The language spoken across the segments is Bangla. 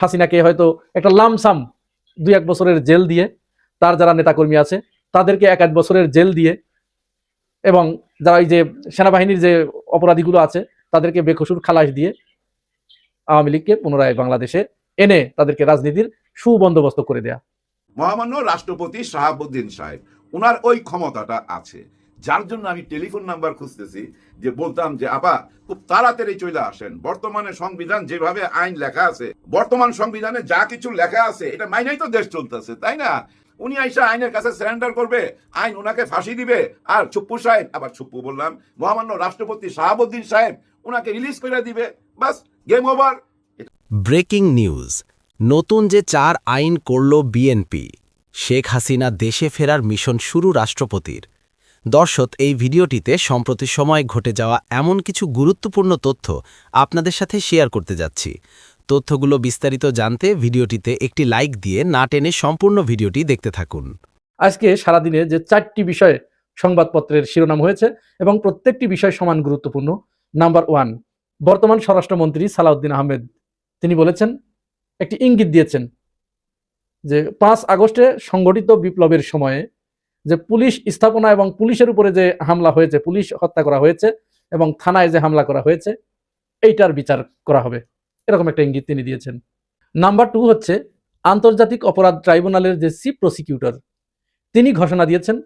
হাসিনাকে হয়তো একটা লামসাম 2-1 বছরের জেল দিয়ে, তার যারা নেতাকর্মী আছে তাদেরকে 1-1 বছরের জেল দিয়ে, এবং যারা এই যে সেনাবাহিনীর যে অপরাধীগুলো আছে তাদেরকে বেকসুর খালাস দিয়ে আওয়ামী লীগকে পুনরায় বাংলাদেশে এনে তাদেরকে রাজনীতির সুবন্দোবস্ত করে দেয়া। মহামান্য রাষ্ট্রপতি শাহাবুদ্দিন সাহেব, ওনার ওই ক্ষমতাটা আছে, যার জন্য আমি টেলিফোন নাম্বার খুঁজতেছি, যে বলতাম যে আপা খুব তাড়াতাড়ি চলে আসেন। বর্তমানে সংবিধান যেভাবে আইন লেখা আছে, বর্তমান সংবিধানে যা কিছু লেখা আছে এটা মাইনাই তো দেশ চলতেছে, তাই না? উনি আইসা আইনের কাছে সারেন্ডার করবে, আইন ওনাকে ফাঁসি দিবে, আর ছুপ্পু সাহেব, আবার ছুপ্পু বললাম, মহামান্য রাষ্ট্রপতি শাহাবুদ্দিন সাহেব ওনাকে রিলিজ করে দিবে, বাস গেম ওভার। ব্রেকিং নিউজ, নতুন যে 4 আইন করল বিএনপি, শেখ হাসিনা দেশে ফেরার মিশন শুরু রাষ্ট্রপতির। দর্শক, এই ভিডিওটিতে সম্প্রতি সময় ঘটে যাওয়া এমন কিছু গুরুত্বপূর্ণ তথ্য আপনাদের সাথে শেয়ার করতে যাচ্ছি। তথ্যগুলো বিস্তারিত জানতে ভিডিওটিতে একটি লাইক দিয়ে না টেনে সম্পূর্ণ ভিডিওটি দেখতে থাকুন। আজকে সারাদিনে যে 4টি বিষয়ে সংবাদপত্রের শিরোনাম হয়েছে এবং প্রত্যেকটি বিষয় সমান গুরুত্বপূর্ণ। নাম্বার 1, বর্তমান স্বরাষ্ট্রমন্ত্রী সালাউদ্দিন আহমেদ তিনি বলেছেন, একটি ইঙ্গিত দিয়েছেন যে 5 আগস্টে সংগঠিত বিপ্লবের সময়ে যে পুলিশ স্থাপনা এবং পুলিশের উপরে যে হামলা হয়েছে, পুলিশ হত্যা করা হয়েছে এবং থানায় যে হামলা করা হয়েছে, এইটার বিচার করা হবে, এরকম একটা ইঙ্গিত তিনি দিয়েছেন। নাম্বার 2 হচ্ছে আন্তর্জাতিক অপরাধ ট্রাইব্যুনালের যে চিফ প্রসিকিউটর তিনি ঘোষণা দিয়েছেন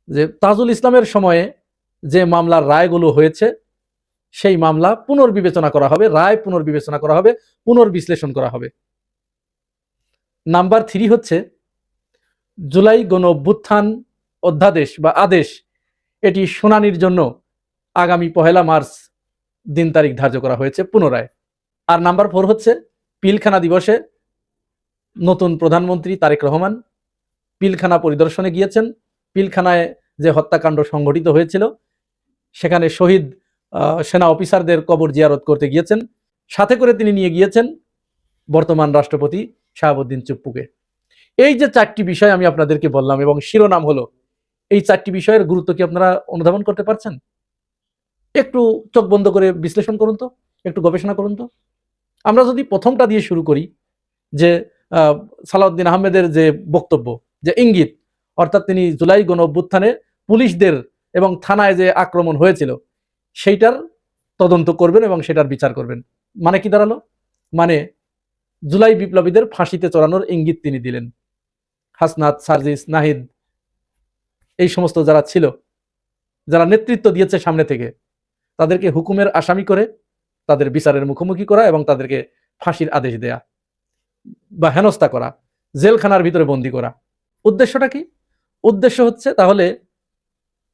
যে তাজুল ইসলামের সময়ে যে মামলার রায়গুলো হয়েছে সেই মামলা পুনর্বিবেচনা করা হবে, রায় পুনর্বিবেচনা করা হবে, পুনর্বিশ্লেষণ করা হবে। নাম্বার 3 হচ্ছে জুলাই গণ অভ্যুত্থান অধ্যাদেশ বা আদেশ, এটি শুনানির জন্য আগামী 1 মার্চ দিন তারিখ ধার্য করা হয়েছে পুনরায়। আর নাম্বার 4 হচ্ছে পিলখানা দিবসে নতুন প্রধানমন্ত্রী তারেক রহমান পিলখানা পরিদর্শনে গিয়েছেন। পিলখানায় যে হত্যাকাণ্ড সংঘটিত হয়েছিল সেখানে শহীদ সেনা অফিসারদের কবর জিয়ারত করতে গিয়েছেন। সাথে করে তিনি নিয়ে গিয়েছেন বর্তমান রাষ্ট্রপতি শাহাবুদ্দিন চুপ্পুকে। এই যে 4টি বিষয় আমি আপনাদেরকে বললাম এবং শিরোনাম হলো, এই 4টি বিষয়ের গুরুত্ব কি আপনারা অনুধাবন করতে পারছেন? একটু চোখ বন্ধ করে বিশ্লেষণ করুন তো, একটু গবেষণা করুন তো। আমরা যদি প্রথমটা দিয়ে শুরু করি, যে সালাউদ্দিন আহমেদের যে বক্তব্য, যে ইঙ্গিত, অর্থাৎ তিনি জুলাই গণ অভ্যুত্থানে পুলিশদের এবং থানায় যে আক্রমণ হয়েছিল সেইটার তদন্ত করবেন এবং সেটার বিচার করবেন। মানে কি দাঁড়ালো? মানে জুলাই বিপ্লবীদের ফাঁসিতে চড়ানোর ইঙ্গিত তিনি দিলেন। হাসনাত, সার্জিস, নাহিদ, এই সমস্ত যারা ছিল, যারা নেতৃত্ব দিয়েছে সামনে থেকে, তাদেরকে হুকুমের আসামি করে তাদের বিচারের মুখোমুখি করা এবং তাদেরকে ফাঁসির আদেশ দেয়া বা হেনস্থা করা, জেলখানার ভিতরে বন্দি করা। উদ্দেশ্যটা কি? উদ্দেশ্য হচ্ছে তাহলে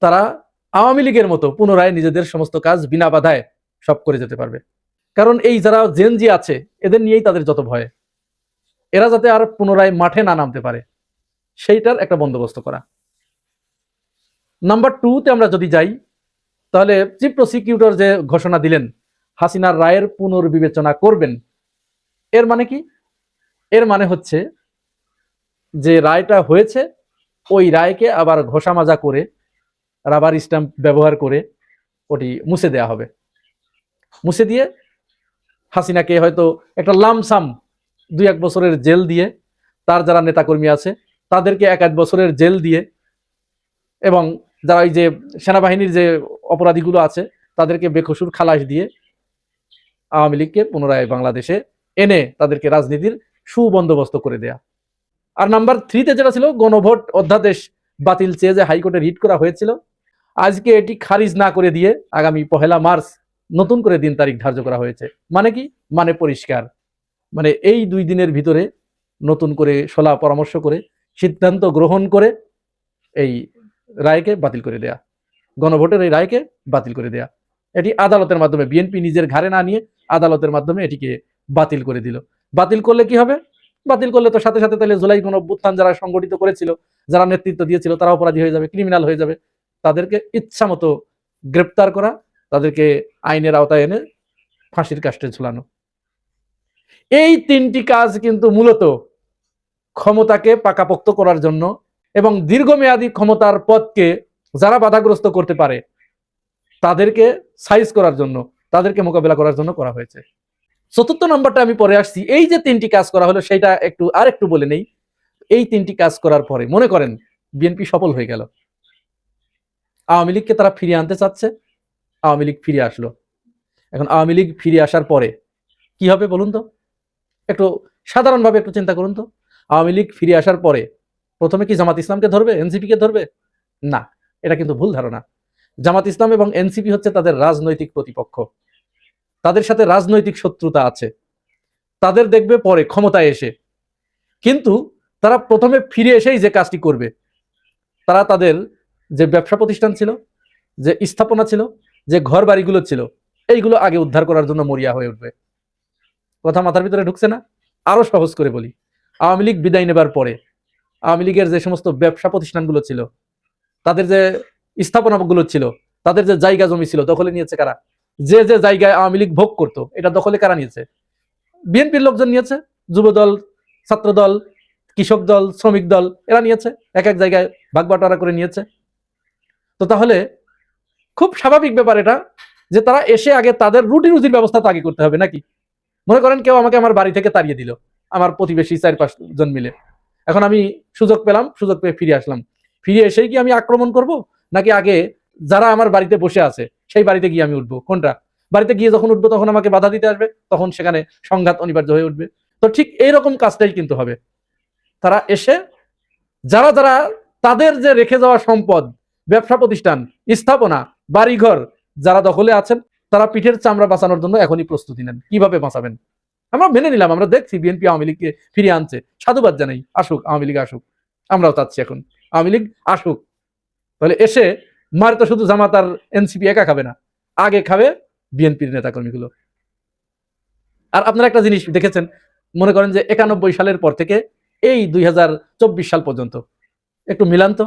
তারা আওয়ামী লীগের মতো পুনরায় নিজেদের সমস্ত কাজ বিনা বাধায় সব করে যেতে পারবে। কারণ এই যারা জেনজি আছে এদের নিয়েই তাদের যত ভয়, এরা যাতে আর পুনরায় মাঠে না নামতে পারে সেইটার একটা বন্দোবস্ত করা। নাম্বার 2তে আমরা যদি যাই, তাহলে চিফ প্রসিকিউটর যে ঘোষণা দিলেন হাসিনার রায়ের পুনর্বিবেচনা করবেন, এর মানে কি? এর মানে হচ্ছে যে রায়টা হয়েছে ওই রায়কে আবার ঘষা মাজা করে, রাবার স্ট্যাম্প ব্যবহার করে ওটি মুছে দেয়া হবে। মুছে দিয়ে হাসিনাকে হয়তো একটা লামসাম 2-1 বছরের জেল দিয়ে, তার যারা নেতাকর্মী আছে তাদেরকে 1-1 বছরের জেল দিয়ে, এবং যারা এই যে সেনাবাহিনীর যে অপরাধীগুলো আছে তাদেরকে বেকসুর খালাস দিয়ে আওয়ামী লীগকে পুনরায় বাংলাদেশে এনে তাদেরকে রাজনীতির সুবন্দোবস্ত করে দেয়া। আর নাম্বার 3তে যেটা ছিল গণভোট অধ্যাদেশ বাতিল চেয়ে যে হাইকোর্টে রিট করা হয়েছিল, আজকে এটি খারিজ না করে দিয়ে আগামী 1 মার্চ নতুন করে দিন তারিখ ধার্য করা হয়েছে। মানে কি? মানে পরিষ্কার, মানে এই 2 দিনের ভিতরে নতুন করে সলা পরামর্শ করে সিদ্ধান্ত গ্রহণ করে এই রায়কে বাতিল করে দেয়া, গণভোটের এই রায়কে বাতিল করে দেয়া। এটি আদালতের মাধ্যমে, বিএনপি নিজের ঘাড়ে না নিয়ে আদালতের মাধ্যমে এটিকে বাতিল করে দিল। বাতিল করলে কি হবে? বাতিল করলে তো সাথে সাথে তাহলে জুলাই গণ অভ্যুত্থান যারা সংগঠিত করেছিল, যারা নেতৃত্ব দিয়েছিল, তারা অপরাধী হয়ে যাবে, ক্রিমিনাল হয়ে যাবে। তাদেরকে ইচ্ছা মতো গ্রেপ্তার করা, তাদেরকে আইনের আওতায় এনে ফাঁসির কাস্টে ঝুলানো। এই 3টি কাজ কিন্তু মূলত ক্ষমতাকে পাকাপোক্ত করার জন্য এবং দীর্ঘমেয়াদী ক্ষমতার পথকে যারা বাধাগ্রস্ত করতে পারে তাদেরকে সাইজ করার জন্য, তাদেরকে মোকাবেলা করার জন্য করা হয়েছে। চতুর্থ নম্বরটা আমি পরে আসছি। এই যে 3টি কাজ করা হলো সেটা একটু বলে নেই। এই 3টি কাজ করার পরে মনে করেন বিএনপি সফল হয়ে গেল, আওয়ামী লীগকে তারা ফিরিয়ে আনতে চাচ্ছে, আওয়ামী লীগ ফিরে আসলো। এখন আওয়ামী লীগ ফিরে আসার পরে কি হবে বলুন তো, একটু সাধারণভাবে একটু চিন্তা করুন তো। আওয়ামী লীগ ফিরে আসার পরে প্রথমে কি জামাত ইসলামকে ধরবে, এনসিপি কে ধরবে? না, এটা কিন্তু ভুল ধারণা। জামাত ইসলাম এবং এনসিপি হচ্ছে তাদের রাজনৈতিক প্রতিপক্ষ, তাদের সাথে রাজনৈতিক শত্রুতা আছে, তাদের দেখবে পরে ক্ষমতায় এসে। কিন্তু তারা প্রথমে ফিরে এসেই যে কাজটি করবে, তারা তাদের যে ব্যবসা প্রতিষ্ঠান ছিল, যে স্থাপনা ছিল, যে ঘর বাড়িগুলো ছিল, এইগুলো আগে উদ্ধার করার জন্য মরিয়া হয়ে উঠবে। কথা মাথার ভিতরে ঢুকছে না? আরো সহজ করে বলি, আওয়ামী লীগ বিদায় নেবার পরে আওয়ামী লীগের যে সমস্ত ব্যবসা প্রতিষ্ঠানগুলো ছিল, তাদের যে স্থাপনাগুলো ছিল, তাদের যে জায়গা জমি ছিল, দখলে নিয়েছে কারা? যে যে জায়গায় আওয়ামী লীগ ভোগ করতো, এটা দখলে কারা নিয়েছে? বিএনপির লোকজন নিয়েছে, যুবদল, ছাত্রদল, কৃষক দল, শ্রমিক দল, এরা নিয়েছে, এক এক জায়গায় ভাগবাটোয়ারা করে নিয়েছে। তো তাহলে খুব স্বাভাবিক ব্যাপার এটা যে তারা এসে আগে তাদের রুটি রুজির ব্যবস্থা তো আগে করতে হবে নাকি? মনে করেন কেউ আমাকে আমার বাড়ি থেকে তাড়িয়ে দিল, আমার প্রতিবেশী 4-5 জন মিলে। এখন আমি সুযোগ পেলাম, সুযোগ পেয়ে ফিরে আসলাম। ফিরে এসেই কি আমি আক্রমণ করব, নাকি আগে যারা আমার বাড়িতে বসে আছে সেই বাড়িতে গিয়ে আমি উঠবো? কোনটা? বাড়িতে গিয়ে যখন উঠবো তখন আমাকে বাধা দিতে আসবে, তখন সেখানে সংঘাত অনিবার্য হয়ে উঠবে। তো ঠিক এইরকম কাজটাই কিন্তু হবে। তারা এসে যারা যারা তাদের যে রেখে যাওয়া সম্পদ, ব্যবসা প্রতিষ্ঠান, স্থাপনা, বাড়িঘর যারা দখলে আছেন, তারা পিঠের চামড়া বাঁচানোর জন্য এখনই প্রস্তুতি নেন। কিভাবে বাঁচাবেন? আমরা মেনে নিলাম, আমরা দেখছি বিএনপি আওয়ামী লীগকে ফিরিয়ে আনছে, সাধুবাদ জানাই, আসুক আওয়ামী লীগ আসুক, আমরাও চাচ্ছি এখন আওয়ামী লীগ আসুক। তাহলে এসে মার তো শুধু জামাত আর এনসিপি একা খাবে না, আগে খাবে বিএনপির নেতাকর্মীগুলো। আর আপনারা একটা জিনিস দেখেছেন, মনে করেন যে 91 সালের পর থেকে এই 2024 সাল পর্যন্ত একটু মিলান তো,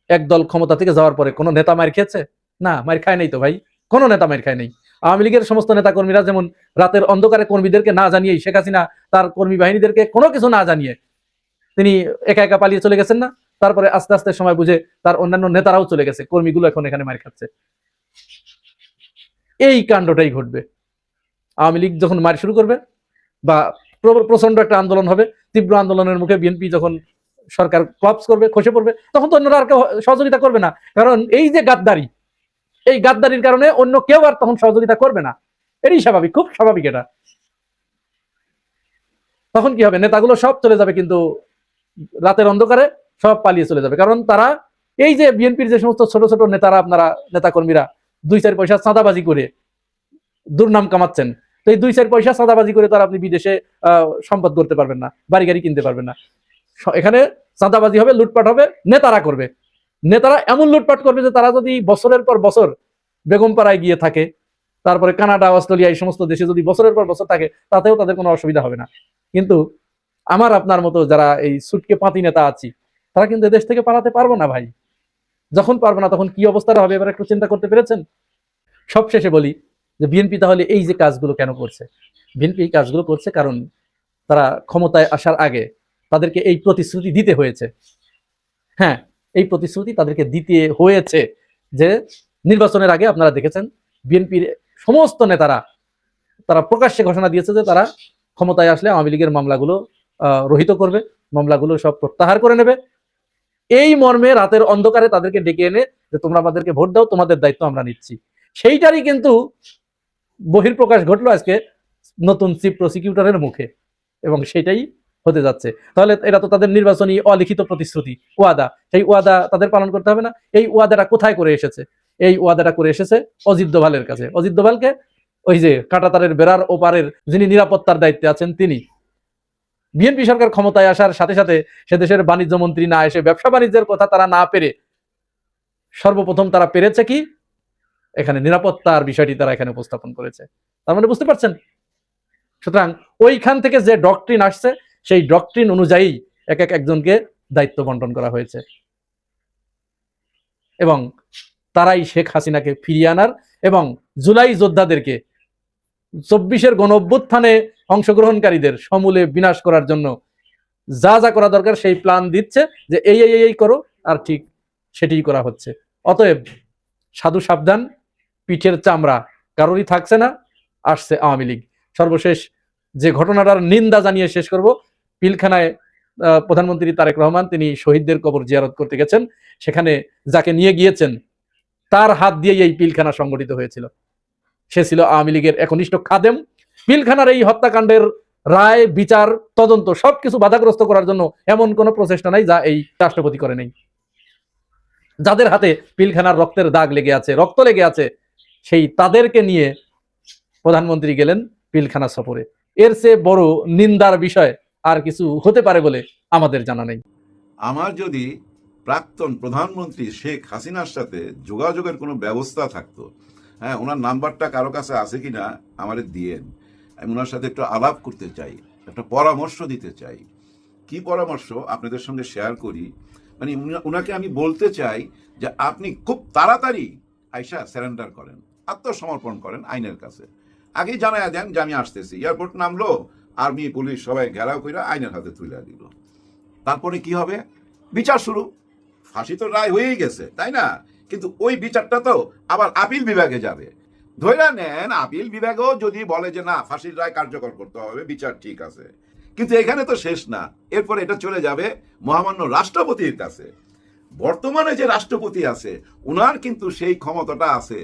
একদল ক্ষমতা থেকে যাওয়ার পরে কোনো নেতা মার খেয়েছে? না, মার খায় নাই তো ভাই, কোনো নেতা মার খায় নাই। আওয়ামী লীগের সমস্ত নেতাকর্মীরা যেমন রাতের অন্ধকারে কর্মীদেরকে না জানিয়েই শেখ হাসিনা তার কর্মী বাহিনীদেরকে কোনো কিছু না জানিয়ে তিনি একা একা পালিয়ে চলে গেছেন না? তারপরে আস্তে আস্তে সময় বুঝে তার অন্যান্য নেতারাও চলে গেছে, কর্মীগুলো এখন এখানে মার খাচ্ছে। এই কাণ্ডটাই ঘটবে। আওয়ামী লীগ যখন মার শুরু করবে বা প্রচন্ড একটা আন্দোলন হবে, তীব্র আন্দোলনের মুখে বিএনপি যখন সরকার ক্লাপস করবে, খসে পড়বে, তখন তো অন্যরা আর কেউ সহযোগিতা করবে না। কারণ এই যে গাদ্দারি, এই গাদ্দারির কারণে অন্য কেউ আর তখন সহযোগিতা করবে না। এটাই স্বাভাবিক, খুব স্বাভাবিক এটা। তখন কি হবে? নেতাগুলো সব চলে যাবে, কিন্তু রাতের অন্ধকারে সব পালিয়ে চলে যাবে। কারণ তারা এই যে বিএনপির যে সমস্ত ছোট ছোট নেতারা, আপনারা নেতাকর্মীরা 2-4 পয়সা চাঁদাবাজি করে দুর্নাম কামাচ্ছেন, তো এই 2-4 পয়সা চাঁদাবাজি করে তারা আপনি বিদেশে সম্পদ করতে পারবেন না, বাড়ি গাড়ি কিনতে পারবেন না। এখানে চাঁদাবাজি হবে, লুটপাট হবে, নেতারা করবে। নেতারা এমন লুটপাট করবে যে তারা যদি বছরের পর বছর বেগমপাড়ায় গিয়ে থাকে, তারপরে কানাডা, অস্ট্রেলিয়া, এই সমস্ত দেশে যদি বছরের পর বছর থাকে, তাতেও তাদের কোনো অসুবিধা হবে না। কিন্তু আমার আপনার মতো যারা এই সুটকে পাতি নেতা আছি, তারা কিন্তু দেশ থেকে পালাতে পারবো না ভাই। যখন পারবো না তখন কি অবস্থাটা হবে এবার একটু চিন্তা করতে পেরেছেন? সবশেষে বলি যে বিএনপি তাহলে এই যে কাজগুলো কেন করছে? বিএনপি এই কাজগুলো করছে কারণ তারা ক্ষমতায় আসার আগে তাদেরকে এই প্রতিশ্রুতি দিতে হয়েছে। হ্যাঁ, এই প্রতিশ্রুতি তাদেরকে দিতে হয়েছে যে নির্বাচনের আগে আপনারা দেখেছেন বিএনপির সমস্ত নেতারা তারা প্রকাশ্যে ঘোষণা দিয়েছে যে তারা ক্ষমতায় আসলে আওয়ামী লীগের মামলাগুলো রহিত করবে, মামলাগুলো সব প্রত্যাহার করে নেবে। এই মর্মে রাতের অন্ধকারে তাদেরকে ডেকে এনে যে তোমরা আমাদেরকে ভোট দাও, তোমাদের দায়িত্ব আমরা নিচ্ছি। সেইটারই কিন্তু বহিঃপ্রকাশ ঘটলো আজকে নতুন চিফ প্রসিকিউটরের মুখে, এবং সেটাই হতে যাচ্ছে। তাহলে এটা তো তাদের নির্বাচনী অলিখিত প্রতিশ্রুতি, ওয়াদা। সেই ওয়াদা তাদের পালন করতে হবে না? এই ওয়াদাটা কোথায় করে এসেছে? এই ওয়াদাটা করে এসেছে অজিত দোভালের কাছে। অজিত দোভালকে ওই যে কাঁটাতারের বেড়ার ওপারের যিনি নিরাপত্তার দায়িত্বে আছেন তিনি। বিএনপি সরকার ক্ষমতায় আসার সাথে সাথে সে দেশের বাণিজ্য মন্ত্রী না এসে ব্যবসা বাণিজ্যের কথা তারা না পেরে সর্বপ্রথম তারা পেরেছে কি? এখানে নিরাপত্তার বিষয়টি তারা এখানে উপস্থাপন করেছে। তার মানে বুঝতে পারছেন? সুতরাং ওইখান থেকে যে ডক্ট্রিন আসছে সেই ডক্ট্রিন অনুযায়ী একজনকে দায়িত্ব বন্টন করা হয়েছে, এবং তারাই শেখ হাসিনাকে ফিরিয়ে আনার এবং জুলাই যোদ্ধাদেরকে 24-এর গণ অভ্যুত্থানে অংশগ্রহণকারীদের সমূলে বিনাশ করার জন্য যা যা করা দরকার সেই প্ল্যান দিচ্ছে যে এই করো, আর ঠিক সেটিই করা হচ্ছে। অতএব সাধু সাবধান, পিঠের চামড়া কারোরই থাকছে না, আসছে আওয়ামী লীগ। সর্বশেষ যে ঘটনাটার নিন্দা জানিয়ে শেষ করব। পিলখানায় প্রধানমন্ত্রী তারেক রহমান তিনি শহীদদের কবর জিয়ারত করতে গেছেন, সেখানে যাকে নিয়ে গিয়েছেন তার হাত দিয়ে এই পিলখানা সংগঠিত হয়েছিল। সে ছিল আওয়ামী লীগের একনিষ্ঠ খাদেম। পিলখানার এই হত্যাকাণ্ডের রায়, বিচার, তদন্ত সবকিছু বাধাগ্রস্ত করার জন্য এমন কোনো প্রচেষ্টা নাই যা এই রাষ্ট্রপতি করে নেই। যাদের হাতে পিলখানার রক্তের দাগ লেগে আছে, রক্ত লেগে আছে, সেই তাদেরকে নিয়ে প্রধানমন্ত্রী গেলেন পিলখানা সফরে। এর চেয়ে বড় নিন্দার বিষয় আর কিছু হতে পারে বলে আমাদের জানা নেই। আমার যদি প্রাক্তন প্রধানমন্ত্রী শেখ হাসিনার সাথে যোগাযোগের কোনো ব্যবস্থা থাকতো, হ্যাঁ, ওনার নাম্বারটা কারো কাছে আছে কিনা আমাদের দিয়েন, আমি ওনার সাথে একটু আলাপ করতে চাই, একটা পরামর্শ দিতে চাই। কি পরামর্শ আপনাদের সঙ্গে শেয়ার করি, মানে ওনাকে আমি বলতে চাই যে আপনি খুব তাড়াতাড়ি আইসা সারেন্ডার করেন, আত্মসমর্পণ করেন আইনের কাছে। আগেই জানায়া দেন যে আমি আসতেছি। এয়ারপোর্ট নামলো, আর্মি পুলিশ সবাই ঘেরাও করে আইনের হাতে তুলে দিল। তারপরে কি হবে? বিচার শুরু। ফাঁসি তো রায় হয়েই গেছে, তাই না? কিন্তু ওই বিচারটা তো আবার আপিল বিভাগে যাবে। ধরে নেন আপিল বিভাগও যদি বলে যে না, ফাঁসির রায় কার্যকর করতে হবে, বিচার ঠিক আছে, কিন্তু এখানে তো শেষ না। এরপরে এটা চলে যাবে মহামান্য রাষ্ট্রপতির কাছে। বর্তমানে যে রাষ্ট্রপতি আছে ওনার কিন্তু সেই ক্ষমতাটা আছে,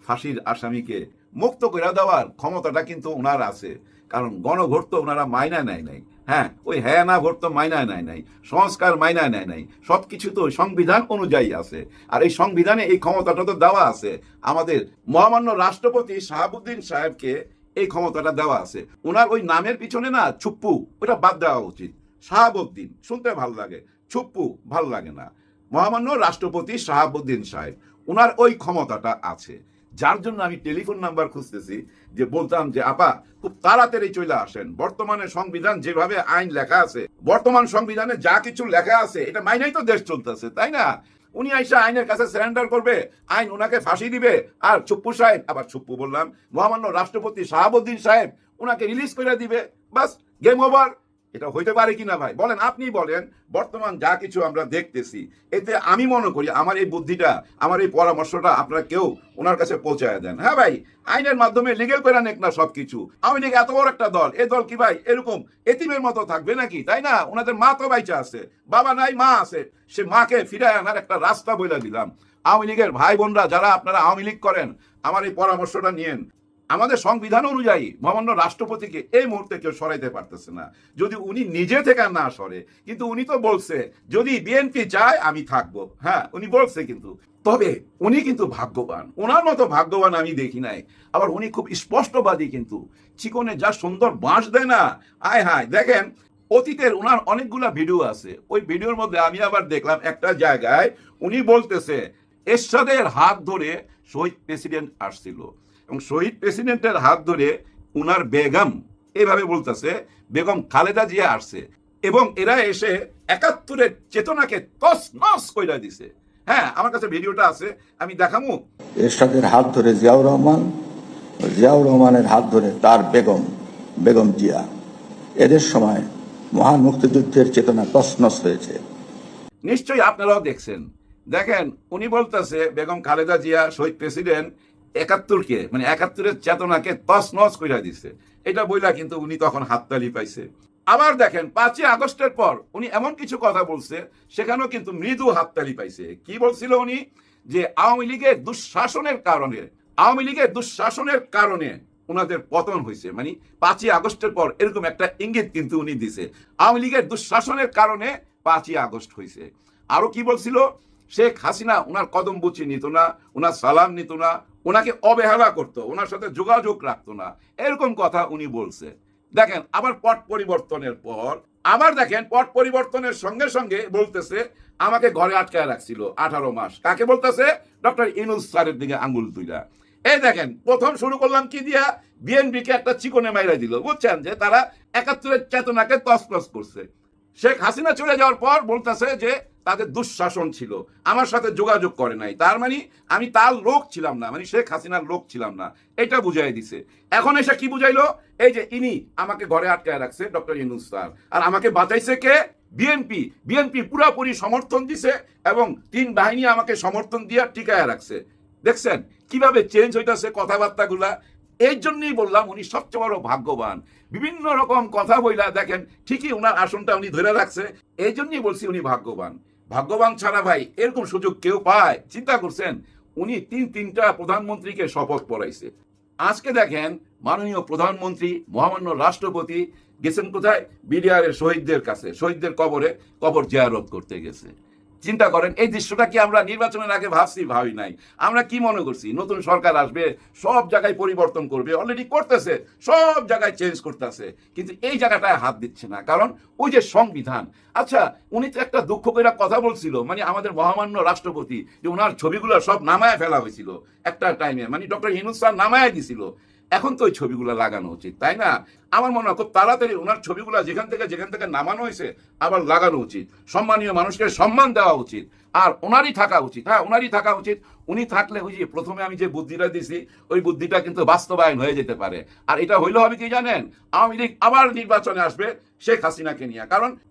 ফাঁসির আসামিকে মুক্ত করে দেওয়ার ক্ষমতাটা কিন্তু ওনার আছে। কারণ গণভোট তো ওনারা মাইনা নেয় নাই, হ্যাঁ, ওই হ্যাঁ না ভোট তো মাইনা নেয় নাই, সংস্কার মাইনা নেয় নাই, সবকিছু তো সংবিধান অনুযায়ী আছে। আর এই সংবিধানে এই ক্ষমতাটা তো দেওয়া আছে আমাদের মহামান্য রাষ্ট্রপতি শাহাবুদ্দিন সাহেবকে, এই ক্ষমতাটা দেওয়া আছে। ওনার ওই নামের পিছনে না ছুপ্পু, ওটা বাদ দেওয়া উচিত। শাহাবুদ্দিন শুনতে ভালো লাগে, ছুপ্পু ভালো লাগে না। মহামান্য রাষ্ট্রপতি শাহাবুদ্দিন সাহেব, ওনার ওই ক্ষমতাটা আছে, যার জন্য আমি টেলিফোন নাম্বার খুঁজতেছি, যে বলতাম যে আপা খুব তাড়াতাড়ি চলে আসেন। বর্তমানে সংবিধান যেভাবে আইন লেখা আছে, বর্তমান সংবিধানে যা কিছু লেখা আছে এটা মাইনাই তো দেশ চলতেছে, তাই না? উনি আইসা আইনের কাছে সারেন্ডার করবে, আইন ওনাকে ফাঁসি দিবে, আর ছুপ্পু সাহেব, আবার ছুপ্পু বললাম, মহামান্য রাষ্ট্রপতি শাহাবুদ্দিন সাহেব ওনাকে রিলিজ করে দিবে, বাস গেম ওভার। এটা হইতে পারে কিনা ভাই বলেন, আপনি বলেন। বর্তমান যা কিছু আমরা দেখতেছি, এতে আমি মনে করি আমার এই বুদ্ধিটা, আমার এই পরামর্শটা আপনারা কেউ ওনার কাছে পৌঁছায় দেন। হ্যাঁ ভাই, আইনের মাধ্যমে লিগেল করে নেক না সবকিছু। আওয়ামী লীগ এত বড় একটা দল, এই দল কি ভাই এরকম এতিমের মতো থাকবে নাকি? তাই না? ওনাদের মা তো বাইচা আছে, বাবা নাই, মা আছে, সে মাকে ফিরায় আনার একটা রাস্তা বইলা দিলাম। আওয়ামী লীগের ভাই বোনরা যারা আপনারা আওয়ামী লীগ করেন, আমার এই পরামর্শটা নিয়েন। আমাদের সংবিধান অনুযায়ী মহামান্য রাষ্ট্রপতিকে এই মুহূর্তে কেউ সরাইতে পারতেছে না, যদি উনি নিজে থেকে না সরে। কিন্তু উনি তো বলছে যদি বিএনপি চায় আমি থাকবো, হ্যাঁ উনি বলছে, কিন্তু তবে উনি কিন্তু ভাগ্যবান, ওনার মতো ভাগ্যবান আমি দেখি নাই। আবার উনি খুব স্পষ্টবাদী, কিন্তু চিকনে যা সুন্দর বাঁশ দেয় না, আয় হায়। দেখেন অতীতের ওনার অনেকগুলা ভিডিও আছে, ওই ভিডিওর মধ্যে আমি আবার দেখলাম একটা জায়গায় উনি বলতেছে এরশাদের হাত ধরে শহীদ প্রেসিডেন্ট আসছিল, এবং শহীদ প্রেসিডেন্টের হাত ধরে উনার বেগম, এভাবে বলতেছে বেগম খালেদা জিয়া আসছে, এবং এরা এসে ৭১-এর চেতনাকে তছনছ কইরা দিছে। হ্যাঁ, আমার কাছে ভিডিওটা আছে, আমি দেখামু। এরশাদের হাত ধরে জিয়াউর রহমান, জিয়াউর রহমানের হাত ধরে তার বেগম, বেগম জিয়া, এদের সময় মহান মুক্তিযুদ্ধের চেতনা তছনছ হয়েছে। নিশ্চয়ই আপনারাও দেখছেন। দেখেন উনি বলতেছে বেগম খালেদা জিয়া শহীদ প্রেসিডেন্ট ৭১-কে, মানে ৭১-এর চেতনাকে তছনছ কইরা দিছে, এটা বইলা কিন্তু উনি তখন হাততালি পাইছে। আবার দেখেন ৫ই আগস্টের পর উনি এমন কিছু কথা বলছে, সেখানেও কিন্তু মৃদু হাততালি পাইছে। কি বলছিল উনি? যে আওয়ামী লীগের দুঃশাসনের কারণে, আওয়ামী লীগের দুঃশাসনের কারণে ওনাদের পতন হয়েছে, মানে ৫ই আগস্টের পর এরকম একটা ইঙ্গিত কিন্তু উনি দিছে, আওয়ামী লীগের দুঃশাসনের কারণে ৫ই আগস্ট হয়েছে। আরো কি বলছিল? শেখ হাসিনা ওনার কদম বুচি নিত না, ওনার সালাম নিত না, ওনাকে অবহেলা করতো, ওনার সাথে যোগাযোগ রাখতো না, এরকম কথা উনি বলছে। দেখেন আবার পট পরিবর্তনের পর, আবার দেখেন পট পরিবর্তনের সঙ্গে সঙ্গে বলতেছে আমাকে ঘরে আটকায় রাখছিল 18 মাস। কাকে বলতেছে? ডক্টর ইউনূস স্যারের দিকে আঙ্গুল তুইলা। এই দেখেন প্রথম শুরু করলাম কি দিয়া? বিএনপিকে একটা চিকনে মাইরা দিল, বুঝছেন, যে তারা ৭১-এর চেতনাকে তছনছ করছে। শেখ হাসিনা চলে যাওয়ার পর বলতেছে যে তাদের দুঃশাসন ছিল, আমার সাথে যোগাযোগ করে নাই, তার মানে আমি তার লোক ছিলাম না, মানে শেখ হাসিনার লোক ছিলাম না, এটা বুঝাই দিছে। এখন এসে কি বুঝাইলো? এই যে ইনি আমাকে ঘরে আটকায় রাখছে ডক্টর ইউনূস স্যার, আর আমাকে বাঁচাইছে কে? বিএনপি। বিএনপি পুরাপুরি সমর্থন দিছে, এবং ৩ বাহিনী আমাকে সমর্থন দিয়ে টিকায় রাখছে। দেখছেন কিভাবে চেঞ্জ হইতেছে কথাবার্তাগুলা? এই জন্যই বললাম উনি সবচেয়ে বড় ভাগ্যবান। বিভিন্ন রকম কথা বইলা দেখেন ঠিকই ওনার আসনটা উনি ধরে রাখছে। এই জন্যই বলছি উনি ভাগ্যবান। ভাগ্যবান ছাড়া ভাই এরকম সুযোগ কেউ পায়? চিন্তা করছেন, উনি তিনটা প্রধানমন্ত্রীকে শপথ পড়াইছে। আজকে দেখেন মাননীয় প্রধানমন্ত্রী মহামান্য রাষ্ট্রপতি গেছেন কোথায়? বিডিআর এর শহীদদের কাছে, শহীদদের কবর জিয়ারত করতে গেছে। চিন্তা করেন এই দৃশ্যটা কি আমরা নির্বাচনের আগে ভাবি নাই? আমরা কি মনে করছি নতুন সরকার আসবে, সব জায়গায় পরিবর্তন করবে, অলরেডি করতেছে, সব জায়গায় চেঞ্জ করতেছে, কিন্তু এই জায়গাটায় হাত দিচ্ছে না। কারণ ওই যে সংবিধান। আচ্ছা, উনি তো একটা দুঃখ করে কথা বলছিল, মানে আমাদের মহামান্য রাষ্ট্রপতি, যে ওনার ছবিগুলো সব নামায় ফেলা হয়েছিল একটা টাইমে, মানে ডক্টর ইউনূস স্যার নামায় দিছিল। এখন তো ওই ছবিগুলো লাগানো উচিত, তাই না? আমার মনে হয় খুব তাড়াতাড়ি ওনার ছবিগুলো যেখান থেকে নামানো হয়েছে আবার লাগানো উচিত। সম্মানীয় মানুষকে সম্মান দেওয়া উচিত, আর ওনারই থাকা উচিত। হ্যাঁ, ওনারই থাকা উচিত। উনি থাকলে ওই যে প্রথমে আমি যে বুদ্ধিটা দিছি, ওই বুদ্ধিটা কিন্তু বাস্তবায়ন হয়ে যেতে পারে। আর এটা হইলে হবে কি জানেন? আওয়ামী লীগ আবার নির্বাচনে আসবে শেখ হাসিনাকে নিয়ে।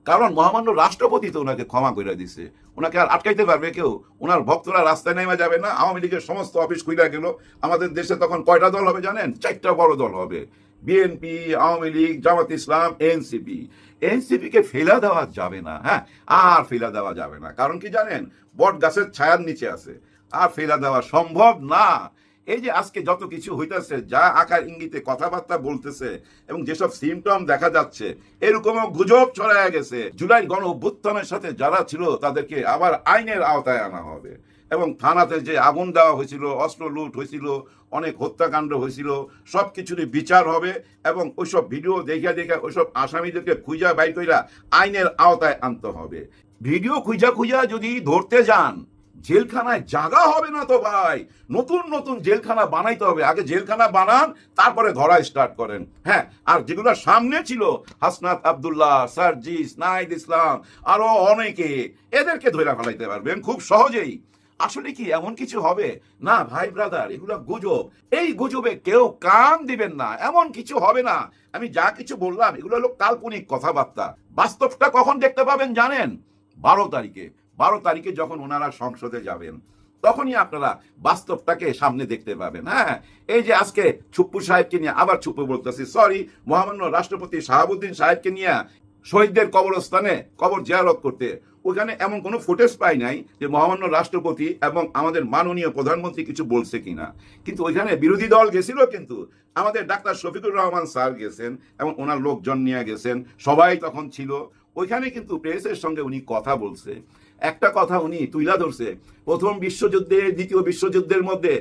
কারণ মহামান্য রাষ্ট্রপতি তো ওনাকে ক্ষমা করে দিছে, ওনাকে আর আটকাইতে পারবে কেউ? ওনার ভক্তরা রাস্তায় নেমে যাবে না? আওয়ামী লীগের সমস্ত অফিস খুলে গেল। আমাদের দেশে তখন কয়টা দল হবে জানেন? 4টা বড় দল হবে, বিএনপি, আওয়ামী লীগ, জামাত ইসলাম, এনসিপি। এনসিপিকে ফেলা দেওয়া যাবে না। হ্যাঁ, আর ফেলা দেওয়া যাবে না। কারণ কি জানেন? বট গাছের ছায়ার নিচে আছে, আর ফেলা দেওয়া সম্ভব না। এই যে আজকে যত কিছু হইতেছে, যা আকার ইঙ্গিতে কথাবার্তা বলতেছে এবং যেসব সিমটম দেখা যাচ্ছে, এরকমও গুজব ছড়ায় গেছে জুলাই গণ অভ্যুত্থানের সাথে যারা ছিল তাদেরকে আবার আইনের আওতায় আনা হবে, এবং থানাতে যে আগুন দেওয়া হয়েছিল, অস্ত্র লুট হয়েছিল, অনেক হত্যাকাণ্ড হয়েছিল, সব কিছুরই বিচার হবে, এবং ওইসব ভিডিও দেখে ওইসব আসামিদেরকে খুঁজা বাইর কইরা আইনের আওতায় আনতে হবে। ভিডিও খুঁজা যদি ধরতে যান, জেলখানায় জায়গা হবে না তো ভাই। নতুন জেলখানা বানাইতে হবে। আগে জেলখানা বানান, তারপরে ধরা স্টার্ট করেন। হ্যাঁ, আর যেগুলো সামনে ছিল, হাসনাত আব্দুল্লাহ, সার্জিস, নাহিদ ইসলাম, আরো অনেকে, এদেরকে ধরে ফেলাইতে পারবেন খুব সহজেই। আসলে কি এমন কিছু হবে না ভাই ব্রাদার? এগুলো গুজব। এই গুজবে কেউ কান দিবেন না, এমন কিছু হবে না। আমি যা কিছু বললাম এগুলো হলো কাল্পনিক কথাবার্তা। বাস্তবটা কখন দেখতে পাবেন জানেন? 12 তারিখে যখন ওনারা সংসদে যাবেন, তখনই আপনারা বাস্তবটাকে সামনে দেখতে পাবেন। হ্যাঁ, এই যে আজকে ছুপ্পু সাহেবকে নিয়ে, আবার ছুপ্পু বলতেছি, সরি, মহামান্য রাষ্ট্রপতি শাহাবুদ্দিন সাহেবকে নিয়ে শহীদদের কবরস্থানে কবর জিয়ারত করতে, ওখানে এমন কোনো ফুটেজ পাই নাই যে মহামান্য রাষ্ট্রপতি এবং আমাদের মাননীয় প্রধানমন্ত্রী কিছু বলছে কিনা। কিন্তু ওইখানে বিরোধী দল গেছিল, কিন্তু আমাদের ডাক্তার শফিকুর রহমান স্যার গেছেন এবং ওনার লোকজন নিয়ে গেছেন, সবাই তখন ছিল ওইখানে। কিন্তু প্রেসের সঙ্গে উনি কথা বলছে, একটা কথা উনি তুইলা ধরছে, প্রথম বিশ্বযুদ্ধে, দ্বিতীয় বিশ্বযুদ্ধের মধ্যে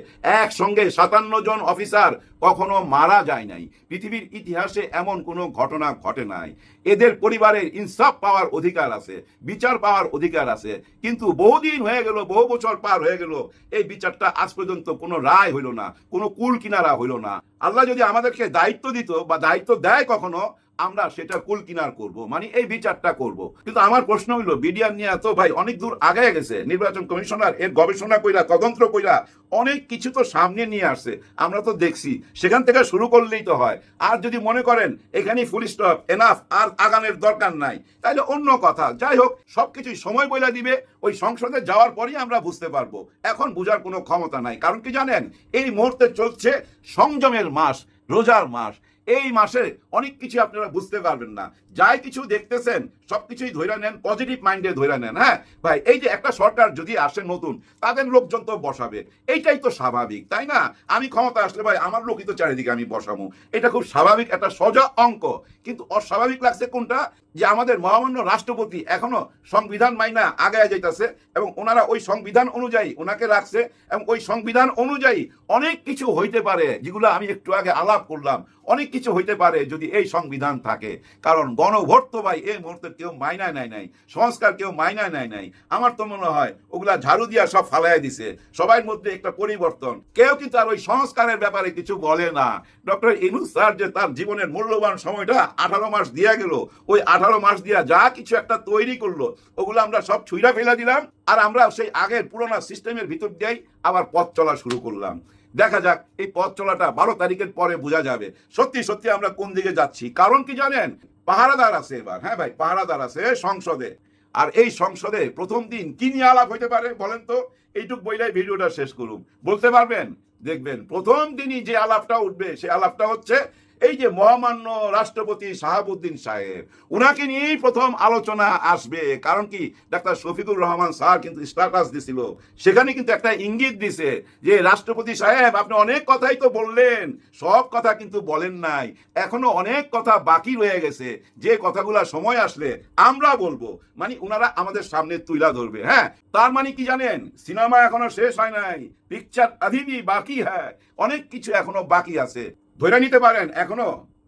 একসঙ্গে 57 জন অফিসার কখনো মারা যায় নাই। পৃথিবীর ইতিহাসে এমন কোনো ঘটনা ঘটে নাই। এদের পরিবারের ইনসাফ পাওয়ার অধিকার আছে, বিচার পাওয়ার অধিকার আছে। কিন্তু বহুদিন হয়ে গেল, বহু বছর পার হয়ে গেল, এই বিচারটা আজ পর্যন্ত কোনো রায় হইল না, কোনো কুল কিনারা হইল না। আল্লাহ যদি আমাদেরকে দায়িত্ব দিত বা দায়িত্ব দেয় কখনো, আমরা সেটা কুল কিনার করব, মানে এই বিচারটা করব। কিন্তু আমার প্রশ্ন হইল, বিডিআর নিয়ে তো ভাই অনেক দূর আগে গেছে, নির্বাচন কমিশনার এর গবেষণা কইরা, তদন্ত কইরা অনেক কিছু তো সামনে নিয়ে আসছে, আমরা তো দেখছি। সেখান থেকে শুরু করলেই তো হয়। আর যদি মনে করেন এখানেই ফুল স্টপ, এনাফ, আর আগানোর দরকার নাই, তাহলে অন্য কথা। যাই হোক, সবকিছুই সময় বইলা দিবে, ওই সংসদে যাওয়ার পরই আমরা বুঝতে পারবো। এখন বুঝার কোনো ক্ষমতা নাই। কারণ কি জানেন? এই মুহূর্তে চলছে সংযমের মাস, রোজার মাস। এই মাসে অনেক কিছু আপনারা বুঝতে পারবেন না। যাই কিছু দেখতেছেন সবকিছুই ধইরা নেন, পজিটিভ মাইন্ডে ধইরা নেন। হ্যাঁ ভাই, এই যে একটা সরকার যদি আসে নতুন, তাদের লোকজন তো বসাবে, এইটাই তো স্বাভাবিক, তাই না? আমি ক্ষমতা আসলে ভাই আমার লোকই তো চারিদিকে আমি বসাবো, এটা খুব স্বাভাবিক, একটা সোজা অঙ্ক। কিন্তু অস্বাভাবিক লাগছে কোনটা? যে আমাদের মহামান্য রাষ্ট্রপতি এখনো সংবিধান মাইনা আগায় যাইতেছে, এবং ওনারা ওই সংবিধান অনুযায়ী ওনাকে রাখছে, এবং ওই সংবিধান অনুযায়ী অনেক কিছু হইতে পারে, যেগুলো আমি একটু আগে আলাপ করলাম। অনেক কিছু হইতে পারে যদি এই সংবিধান থাকে। কারণ গণভোট তো ভাই এই মুহূর্তে কেউ মাইনায় নাই, সংস্কার কেউ মাইনায় নাই। আমার তো মনে হয় ওগুলা ঝাড়ু দিয়া সব ফালাই দিছে, সবার মধ্যে একটা পরিবর্তন। কেউ কিন্তু আর ওই সংস্কারের ব্যাপারে কিছু বলে না। ডক্টর ইউনূস স্যার যে তার জীবনের মূল্যবান সময়টা 18 মাস দিয়া গেল, ওই 18 মাস দিয়া যা কিছু একটা তৈরি করলো, ওগুলো আমরা সব ছুঁড়া ফেলা দিলাম, আর আমরা সেই আগের পুরোনো সিস্টেমের ভিতর দিয়েই আবার পথ চলা শুরু করলাম। দেখা যাক এই পথ চলাটা 12 তারিখের পরে বোঝা যাবে সত্যি আমরা কোন দিকে যাচ্ছি। কারণ কি জানেন? পাহারাদার আছে এবার। হ্যাঁ ভাই, পাহারাদার আছে সংসদে। আর এই সংসদে প্রথম দিন কি নিয়ে আলাপ হইতে পারে বলেন তো? এইটুক বইলাই ভিডিওটা শেষ করুন, বলতে পারবেন? দেখবেন প্রথম দিনই যে আলাপটা উঠবে, সে আলাপটা হচ্ছে এই যে মহামান্য রাষ্ট্রপতি শাহাবুদ্দিন সাহেব, উনাকে নিয়েই প্রথম আলোচনা আসবে। কারণ কি, ডাক্তার শফিকুর রহমান স্যার কিন্তু স্ট্যাটাস দিছিল, সেখানে কিন্তু একটা ইঙ্গিত দিছে যে রাষ্ট্রপতি সাহেব আপনি অনেক কথাই তো বললেন, সব কথা কিন্তু বলেন নাই, এখনো অনেক কথা বাকি রয়ে গেছে, যে কথাগুলা সময় আসলে আমরা বলবো। মানে উনারা আমাদের সামনে তুইলা ধরবে। হ্যাঁ, তার মানে কি জানেন, সিনেমা এখনো শেষ হয় নাই, পিকচার আধি भी বাকি হ্যাঁ, অনেক কিছু এখনো বাকি আছে। ধরে নিতে পারেন এখনো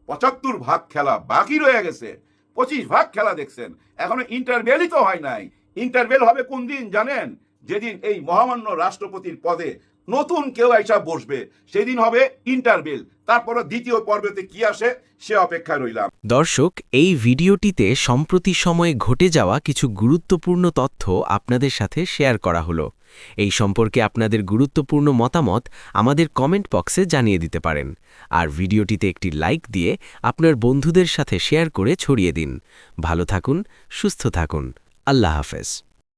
৭৫ ভাগ খেলা বাকি রয়ে গেছে। ২৫ ভাগ খেলা দেখছেন, এখনো ইন্টারভেলই তো হয় নাই। ইন্টারভেল হবে কোন দিন জানেন? যেদিন এই মহামান্য রাষ্ট্রপতির পদে নতুন কেউ আইসা বসবে, সেদিন হবে ইন্টারভেল। তারপরে দ্বিতীয় পর্বতে কি আসে সে অপেক্ষায় রইলাম। দর্শক, এই ভিডিওটিতে সম্প্রতি সময়ে ঘটে যাওয়া কিছু গুরুত্বপূর্ণ তথ্য আপনাদের সাথে শেয়ার করা হলো। এই সম্পর্কে আপনাদের গুরুত্বপূর্ণ মতামত আমাদের কমেন্ট বক্সে জানিয়ে দিতে পারেন। আর ভিডিওটিতে একটি লাইক দিয়ে আপনার বন্ধুদের সাথে শেয়ার করে ছড়িয়ে দিন। ভালো থাকুন, সুস্থ থাকুন। আল্লাহ হাফেজ।